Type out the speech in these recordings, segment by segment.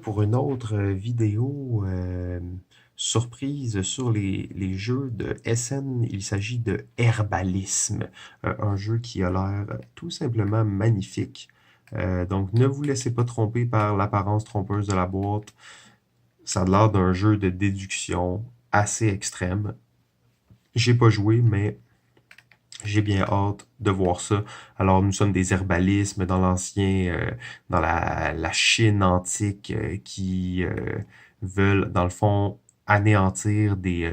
Pour une autre vidéo surprise sur les jeux de SN. Il s'agit de Herbalisme, un jeu qui a l'air tout simplement magnifique. Donc ne vous laissez pas tromper par l'apparence trompeuse de la boîte. Ça a l'air d'un jeu de déduction assez extrême. J'ai pas joué, mais j'ai bien hâte de voir ça. Alors, nous sommes des herbalismes dans dans la Chine antique qui veulent, dans le fond, anéantir des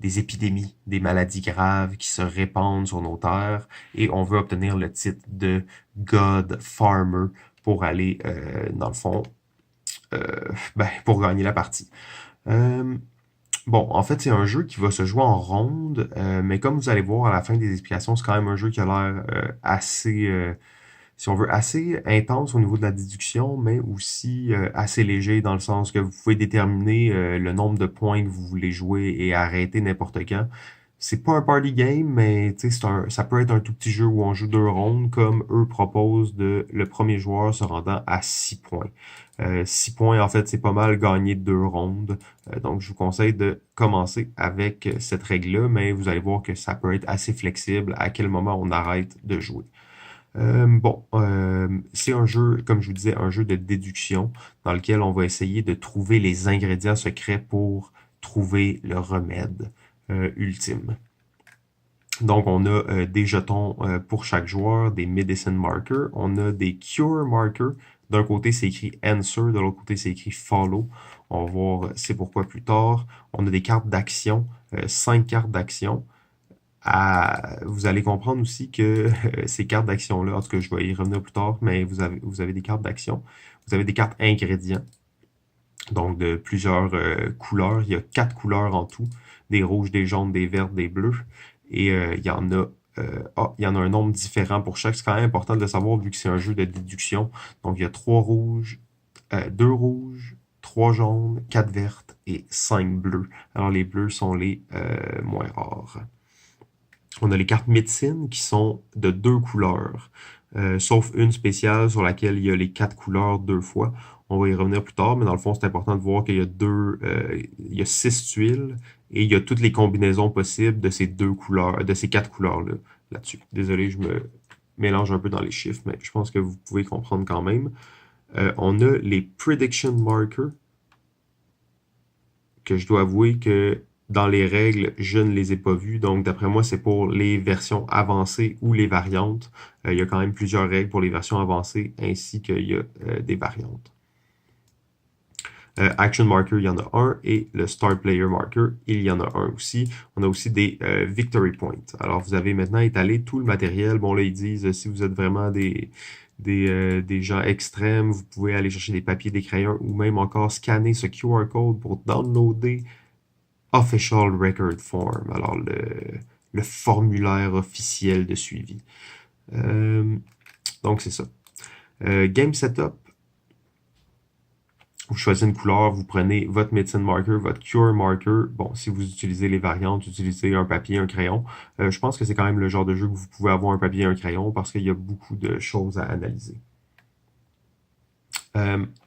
épidémies, des maladies graves qui se répandent sur nos terres. Et on veut obtenir le titre de God Farmer pour aller, dans le fond, pour gagner la partie. Euh, Bon, en fait, c'est un jeu qui va se jouer en ronde, mais comme vous allez voir à la fin des explications, c'est quand même un jeu qui a l'air assez, si on veut, assez intense au niveau de la déduction, mais aussi assez léger dans le sens que vous pouvez déterminer le nombre de points que vous voulez jouer et arrêter n'importe quand. C'est pas un party game, mais ça peut être un tout petit jeu où on joue 2 rondes, comme eux proposent de le premier joueur se rendant à 6 points. 6 points, en fait, c'est pas mal gagné 2 rondes. Donc, je vous conseille de commencer avec cette règle-là, mais vous allez voir que ça peut être assez flexible à quel moment on arrête de jouer. C'est un jeu, comme je vous disais, un jeu de déduction dans lequel on va essayer de trouver les ingrédients secrets pour trouver le remède ultime. Donc, on a des jetons pour chaque joueur, des medicine markers, on a des cure markers. D'un côté, c'est écrit answer, de l'autre côté, c'est écrit follow. On va voir c'est pourquoi plus tard. On a des cartes d'action, 5 cartes d'action. Vous allez comprendre aussi que ces cartes d'action-là, en tout cas, je vais y revenir plus tard, mais vous avez des cartes d'action. Vous avez des cartes ingrédients, donc de plusieurs couleurs. Il y a 4 couleurs en tout, des rouges, des jaunes, des vertes, des bleus. Et il y en a un nombre différent pour chaque. C'est quand même important de le savoir vu que c'est un jeu de déduction. Donc, il y a 3 rouges, 2 rouges, 3 jaunes, 4 vertes et 5 bleus. Alors, les bleus sont les moins rares. On a les cartes médecine qui sont de 2 couleurs, sauf une spéciale sur laquelle il y a les 4 couleurs 2 fois. On va y revenir plus tard, mais dans le fond, c'est important de voir qu'il y a il y a 6 tuiles et il y a toutes les combinaisons possibles de ces 2 couleurs, de ces 4 couleurs-là, là-dessus. Désolé, je me mélange un peu dans les chiffres, mais je pense que vous pouvez comprendre quand même. On a les prediction markers, que je dois avouer que dans les règles, je ne les ai pas vues. Donc, d'après moi, c'est pour les versions avancées ou les variantes. Il y a quand même plusieurs règles pour les versions avancées ainsi qu'il y a des variantes. Action Marker, il y en a un. Et le Star Player Marker, il y en a un aussi. On a aussi des Victory Points. Alors, vous avez maintenant étalé tout le matériel. Bon, là, ils disent, si vous êtes vraiment des gens extrêmes, vous pouvez aller chercher des papiers, des crayons ou même encore scanner ce QR code pour downloader Official Record Form, alors le formulaire officiel de suivi. Donc, c'est ça. Game Setup, vous choisissez une couleur, vous prenez votre Medicine Marker, votre Cure Marker. Bon, si vous utilisez les variantes, utilisez un papier, un crayon. Je pense que c'est quand même le genre de jeu que vous pouvez avoir un papier et un crayon parce qu'il y a beaucoup de choses à analyser.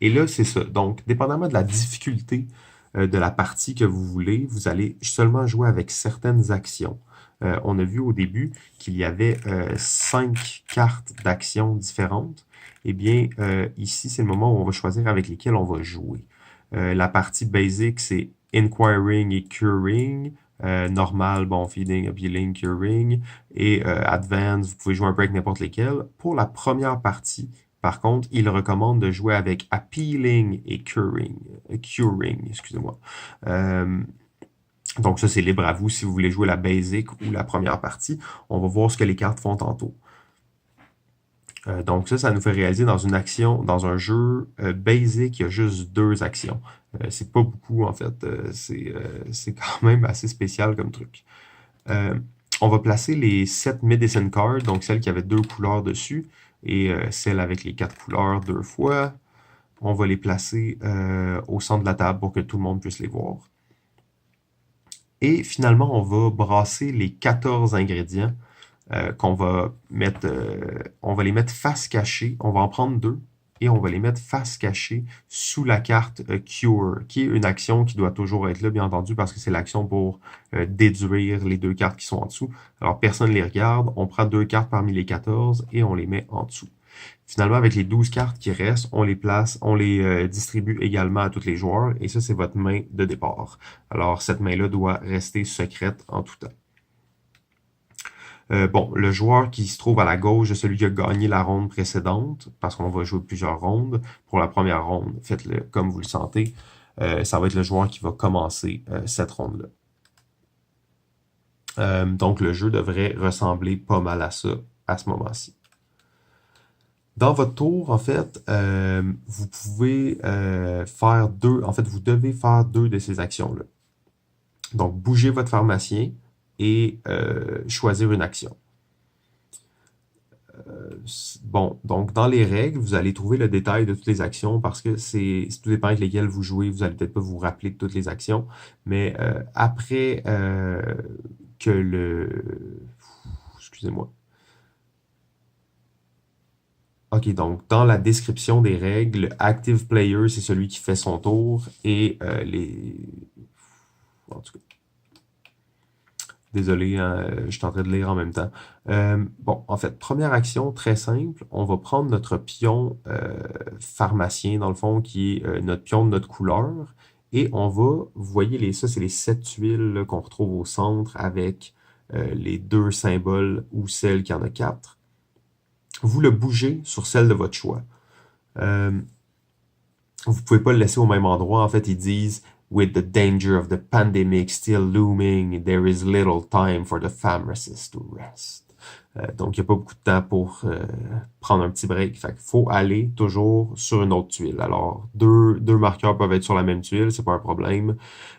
Et là, c'est ça. Donc, dépendamment de la difficulté de la partie que vous voulez, vous allez seulement jouer avec certaines actions. On a vu au début qu'il y avait 5 cartes d'action différentes. Eh bien, ici, c'est le moment où on va choisir avec lesquelles on va jouer. La partie basic, c'est Inquiring et Curing. Normal, bon, Feeding, Appealing, Curing. Et Advanced, vous pouvez jouer un peu avec n'importe lesquelles. Pour la première partie, par contre, il recommande de jouer avec Appealing et Curing. Curing, excusez-moi. Donc ça, c'est libre à vous si vous voulez jouer la basic ou la première partie. On va voir ce que les cartes font tantôt. Donc ça nous fait réaliser dans une action, dans un jeu basic, il y a juste 2 actions. C'est pas beaucoup en fait, c'est quand même assez spécial comme truc. On va placer les 7 medicine cards, donc celles qui avaient 2 couleurs dessus, et celles avec les 4 couleurs 2 fois. On va les placer au centre de la table pour que tout le monde puisse les voir. Et finalement, on va brasser les 14 ingrédients qu'on va mettre, on va les mettre face cachée. On va en prendre 2 et on va les mettre face cachée sous la carte Cure, qui est une action qui doit toujours être là, bien entendu, parce que c'est l'action pour déduire les 2 cartes qui sont en dessous. Alors, personne ne les regarde, on prend 2 cartes parmi les 14 et on les met en dessous. Finalement, avec les 12 cartes qui restent, on les place, on les distribue également à tous les joueurs, et ça, c'est votre main de départ. Alors, cette main-là doit rester secrète en tout temps. Bon, le joueur qui se trouve à la gauche de celui qui a gagné la ronde précédente, parce qu'on va jouer plusieurs rondes. Pour la première ronde, faites-le comme vous le sentez. Ça va être le joueur qui va commencer cette ronde-là. Donc, le jeu devrait ressembler pas mal à ça à ce moment-ci. Dans votre tour, en fait, vous pouvez faire vous devez faire 2 de ces actions-là. Donc, bouger votre pharmacien et choisir une action. Bon, donc dans les règles, vous allez trouver le détail de toutes les actions parce que tout dépend avec lesquelles vous jouez, vous allez peut-être pas vous rappeler de toutes les actions, mais après que excusez-moi. OK, donc dans la description des règles, Active Player, c'est celui qui fait son tour et en tout cas, désolé, hein, je suis en train de lire en même temps. Bon, en fait, première action, très simple. On va prendre notre pion pharmacien, dans le fond, qui est notre pion de notre couleur. Et on va, vous voyez, ça, c'est les 7 tuiles qu'on retrouve au centre avec les 2 symboles ou celle qui en a 4. Vous le bougez sur celle de votre choix. Vous pouvez pas le laisser au même endroit. En fait, ils disent With the danger of the pandemic still looming, there is little time for the pharmacist to rest. Donc, il n'y a pas beaucoup de temps pour prendre un petit break. Fait qu'il faut aller toujours sur une autre tuile. Alors, deux marqueurs peuvent être sur la même tuile, c'est pas un problème.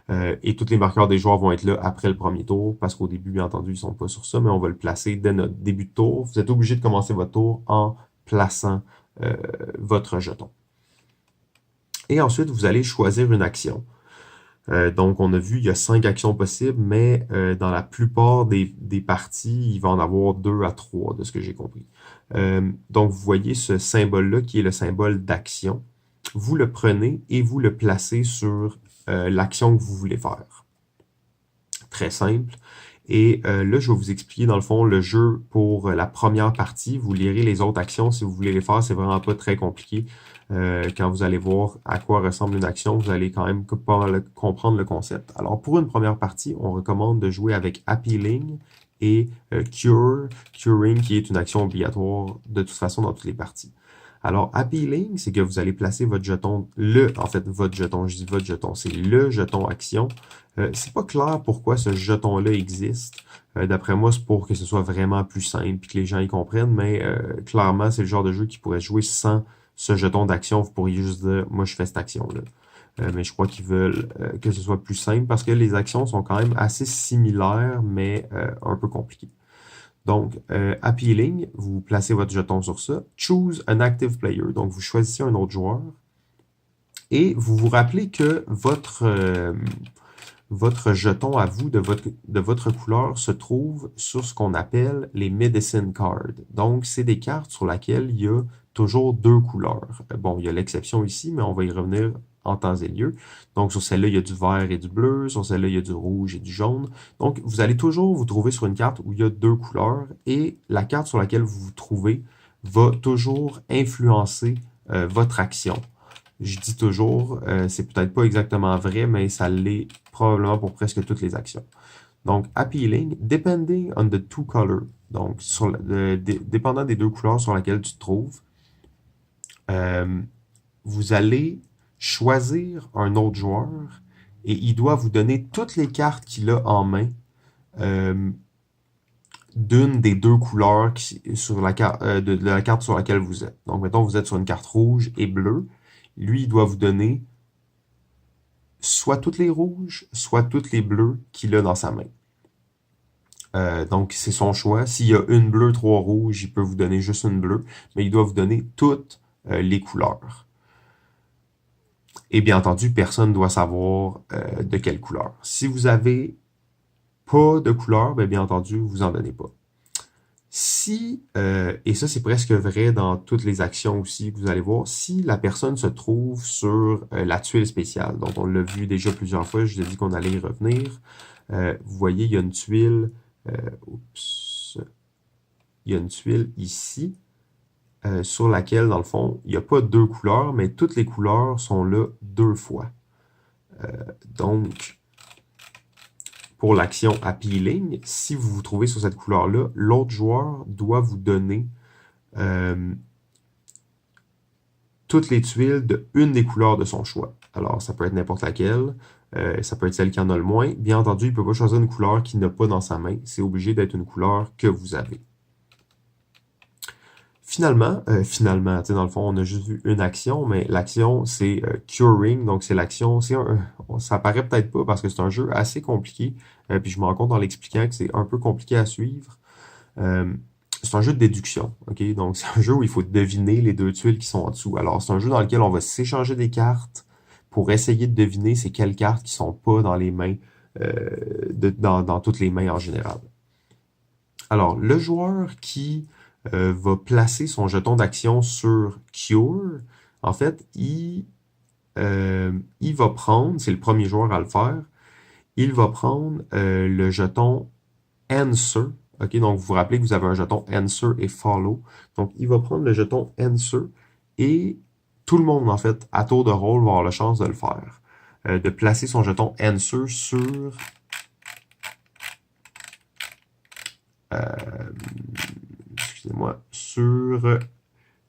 Et tous les marqueurs des joueurs vont être là après le premier tour, parce qu'au début, bien entendu, ils sont pas sur ça, mais on va le placer dès notre début de tour. Vous êtes obligé de commencer votre tour en plaçant votre jeton. Et ensuite, vous allez choisir une action. Donc, on a vu, il y a 5 actions possibles, mais dans la plupart des parties, il va en avoir 2 à 3, de ce que j'ai compris. Donc, vous voyez ce symbole-là, qui est le symbole d'action. Vous le prenez et vous le placez sur l'action que vous voulez faire. Très simple. Et là, je vais vous expliquer, dans le fond, le jeu pour la première partie. Vous lirez les autres actions si vous voulez les faire. C'est vraiment pas très compliqué. Quand vous allez voir à quoi ressemble une action, vous allez quand même comprendre le concept. Alors, pour une première partie, on recommande de jouer avec Appealing et Curing, qui est une action obligatoire de toute façon dans toutes les parties. Alors, Appealing, c'est que vous allez placer votre jeton, votre jeton, je dis votre jeton, c'est le jeton action. C'est pas clair pourquoi ce jeton-là existe. D'après moi, c'est pour que ce soit vraiment plus simple et que les gens y comprennent, mais clairement, c'est le genre de jeu qui pourrait jouer sans ce jeton d'action. Vous pourriez juste dire, moi, je fais cette action-là. Mais je crois qu'ils veulent que ce soit plus simple parce que les actions sont quand même assez similaires, mais un peu compliquées. Donc, Appealing, vous placez votre jeton sur ça. Choose an active player. Donc, vous choisissez un autre joueur. Et vous vous rappelez que votre jeton à vous, de votre couleur, se trouve sur ce qu'on appelle les Medicine Cards. Donc, c'est des cartes sur lesquelles il y a toujours 2 couleurs. Bon, il y a l'exception ici, mais on va y revenir en temps et lieu. Donc, sur celle-là, il y a du vert et du bleu. Sur celle-là, il y a du rouge et du jaune. Donc, vous allez toujours vous trouver sur une carte où il y a 2 couleurs et la carte sur laquelle vous vous trouvez va toujours influencer votre action. Je dis toujours, c'est peut-être pas exactement vrai, mais ça l'est probablement pour presque toutes les actions. Donc, Appealing, depending on the 2 colors. Donc, dépendant des 2 couleurs sur lesquelles tu te trouves, vous allez choisir un autre joueur et il doit vous donner toutes les cartes qu'il a en main d'une des 2 couleurs sur la de la carte sur laquelle vous êtes. Donc, mettons, vous êtes sur une carte rouge et bleue. Lui, il doit vous donner soit toutes les rouges, soit toutes les bleues qu'il a dans sa main. Donc, c'est son choix. S'il y a une bleue, 3 rouges, il peut vous donner juste une bleue, mais il doit vous donner toutes les couleurs. Et bien entendu, personne ne doit savoir de quelle couleur. Si vous avez pas de couleur, bien entendu, vous en donnez pas. et ça c'est presque vrai dans toutes les actions aussi que vous allez voir, si la personne se trouve sur la tuile spéciale, donc on l'a vu déjà plusieurs fois, je vous ai dit qu'on allait y revenir, vous voyez il y a une tuile, oups, il y a une tuile ici, sur laquelle dans le fond, il n'y a pas deux couleurs, mais toutes les couleurs sont là deux fois. Donc, pour l'action Appealing, si vous vous trouvez sur cette couleur-là, l'autre joueur doit vous donner toutes les tuiles de une des couleurs de son choix. Alors, ça peut être n'importe laquelle, ça peut être celle qui en a le moins. Bien entendu, il ne peut pas choisir une couleur qu'il n'a pas dans sa main. C'est obligé d'être une couleur que vous avez. Finalement, dans le fond, on a juste vu une action, mais l'action, c'est Curing, donc c'est l'action, ça paraît peut-être pas parce que c'est un jeu assez compliqué, puis je me rends compte en l'expliquant que c'est un peu compliqué à suivre. C'est un jeu de déduction, ok? Donc c'est un jeu où il faut deviner les deux tuiles qui sont en dessous. Alors c'est un jeu dans lequel on va s'échanger des cartes pour essayer de deviner c'est quelles cartes qui sont pas dans les mains, dans toutes les mains en général. Alors, le joueur qui va placer son jeton d'action sur Cure, en fait, il va prendre, c'est le premier joueur à le faire, il va prendre le jeton Answer. Ok, donc vous vous rappelez que vous avez un jeton Answer et Follow. Donc, il va prendre le jeton Answer et tout le monde, en fait, à tour de rôle, va avoir la chance de le faire. De placer son jeton Answer sur excusez-moi, sur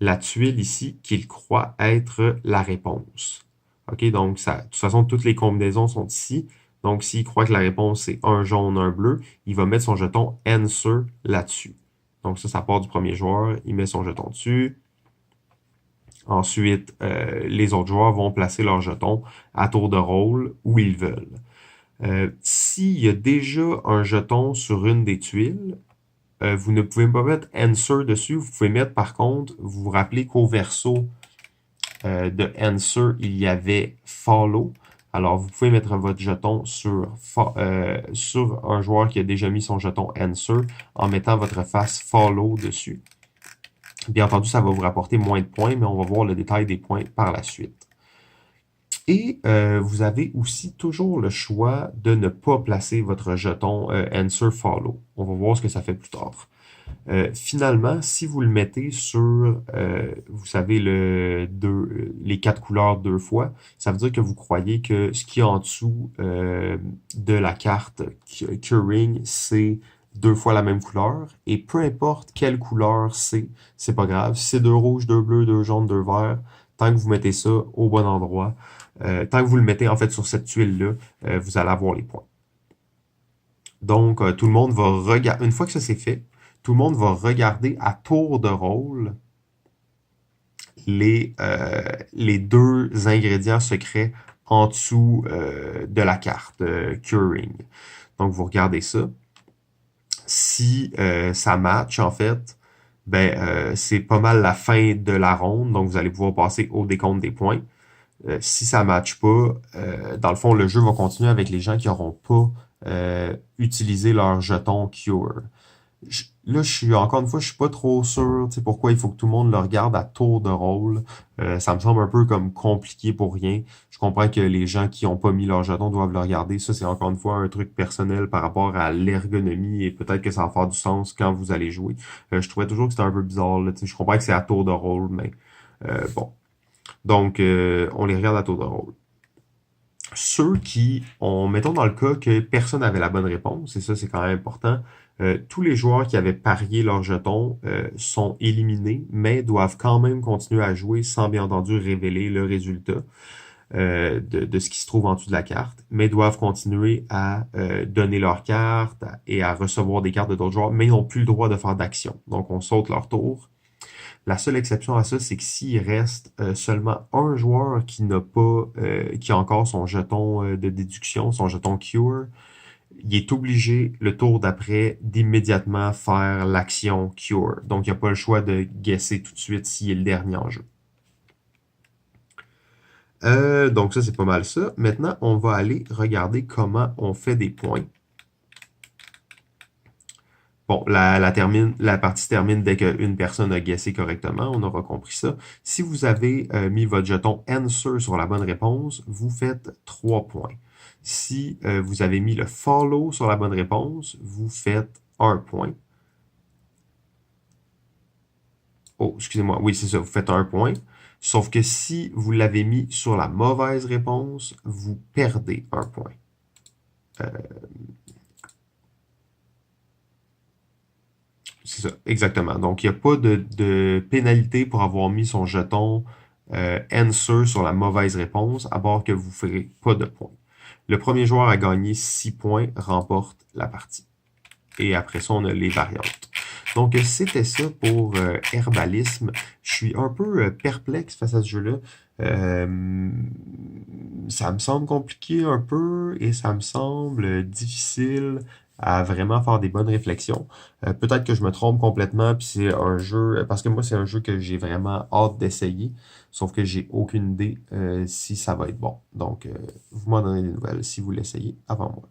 la tuile ici qu'il croit être la réponse. OK, donc ça, de toute façon, toutes les combinaisons sont ici. Donc, s'il croit que la réponse c'est un jaune, un bleu, il va mettre son jeton Answer là-dessus. Donc ça part du premier joueur, il met son jeton dessus. Ensuite, les autres joueurs vont placer leur jeton à tour de rôle où ils veulent. S'il y a déjà un jeton sur une des tuiles, vous ne pouvez pas mettre Answer dessus. Vous pouvez mettre, par contre, vous vous rappelez qu'au verso de Answer, il y avait Follow. Alors, vous pouvez mettre votre jeton sur un joueur qui a déjà mis son jeton Answer en mettant votre face Follow dessus. Bien entendu, ça va vous rapporter moins de points, mais on va voir le détail des points par la suite. Et vous avez aussi toujours le choix de ne pas placer votre jeton Answer Follow. On va voir ce que ça fait plus tard. Finalement, si vous le mettez sur, vous savez, les quatre couleurs deux fois, ça veut dire que vous croyez que ce qui est en dessous de la carte Curing, c'est deux fois la même couleur. Et peu importe quelle couleur c'est pas grave. Si c'est deux rouges, deux bleus, deux jaunes, deux verts, tant que vous mettez ça au bon endroit, tant que vous le mettez en fait sur cette tuile-là, vous allez avoir les points. Donc, tout le monde va regarder. Une fois que ça c'est fait, tout le monde va regarder à tour de rôle les deux ingrédients secrets en dessous de la carte Curing. Donc, vous regardez ça. Si ça match, en fait, c'est pas mal la fin de la ronde. Donc, vous allez pouvoir passer au décompte des points. Si ça match pas, dans le fond, le jeu va continuer avec les gens qui n'auront pas utilisé leur jeton Cure. Là, encore une fois, je suis pas trop sûr, pourquoi il faut que tout le monde le regarde à tour de rôle. Ça me semble un peu comme compliqué pour rien. Je comprends que les gens qui ont pas mis leur jeton doivent le regarder. Ça, c'est encore une fois un truc personnel par rapport à l'ergonomie et peut-être que ça va faire du sens quand vous allez jouer. Je trouvais toujours que c'était un peu bizarre, là, je comprends que c'est à tour de rôle, mais bon. Donc, on les regarde à tour de rôle. Ceux qui ont, mettons dans le cas que personne n'avait la bonne réponse, et ça c'est quand même important, tous les joueurs qui avaient parié leur jeton sont éliminés, mais doivent quand même continuer à jouer sans bien entendu révéler le résultat de ce qui se trouve en dessous de la carte, mais doivent continuer à donner leurs cartes et à recevoir des cartes de d'autres joueurs, mais ils n'ont plus le droit de faire d'action. Donc on saute leur tour. La seule exception à ça, c'est que s'il reste seulement un joueur qui n'a pas, qui a encore son jeton de déduction, son jeton Cure, il est obligé, le tour d'après, d'immédiatement faire l'action Cure. Donc, il n'y a pas le choix de guesser tout de suite s'il est le dernier en jeu. Donc, ça, c'est pas mal ça. Maintenant, on va aller regarder comment on fait des points. Bon, bon, la partie se termine dès qu'une personne a guessé correctement. On aura compris ça. Si vous avez mis votre jeton Answer sur la bonne réponse, vous faites 3 points. Si vous avez mis le Follow sur la bonne réponse, vous faites 1 point. Oh, excusez-moi. Oui, c'est ça. Vous faites 1 point. Sauf que si vous l'avez mis sur la mauvaise réponse, vous perdez 1 point. C'est ça, exactement. Donc, il n'y a pas de pénalité pour avoir mis son jeton Answer sur la mauvaise réponse, à part que vous ne ferez pas de points. Le premier joueur à gagner 6 points remporte la partie. Et après ça, on a les variantes. Donc, c'était ça pour Herbalisme. Je suis un peu perplexe face à ce jeu-là. Ça me semble compliqué un peu et ça me semble difficile à vraiment faire des bonnes réflexions. Peut-être que je me trompe complètement, puis c'est un jeu, parce que moi, c'est un jeu que j'ai vraiment hâte d'essayer, sauf que j'ai aucune idée si ça va être bon. Donc, vous m'en donnez des nouvelles si vous l'essayez avant moi.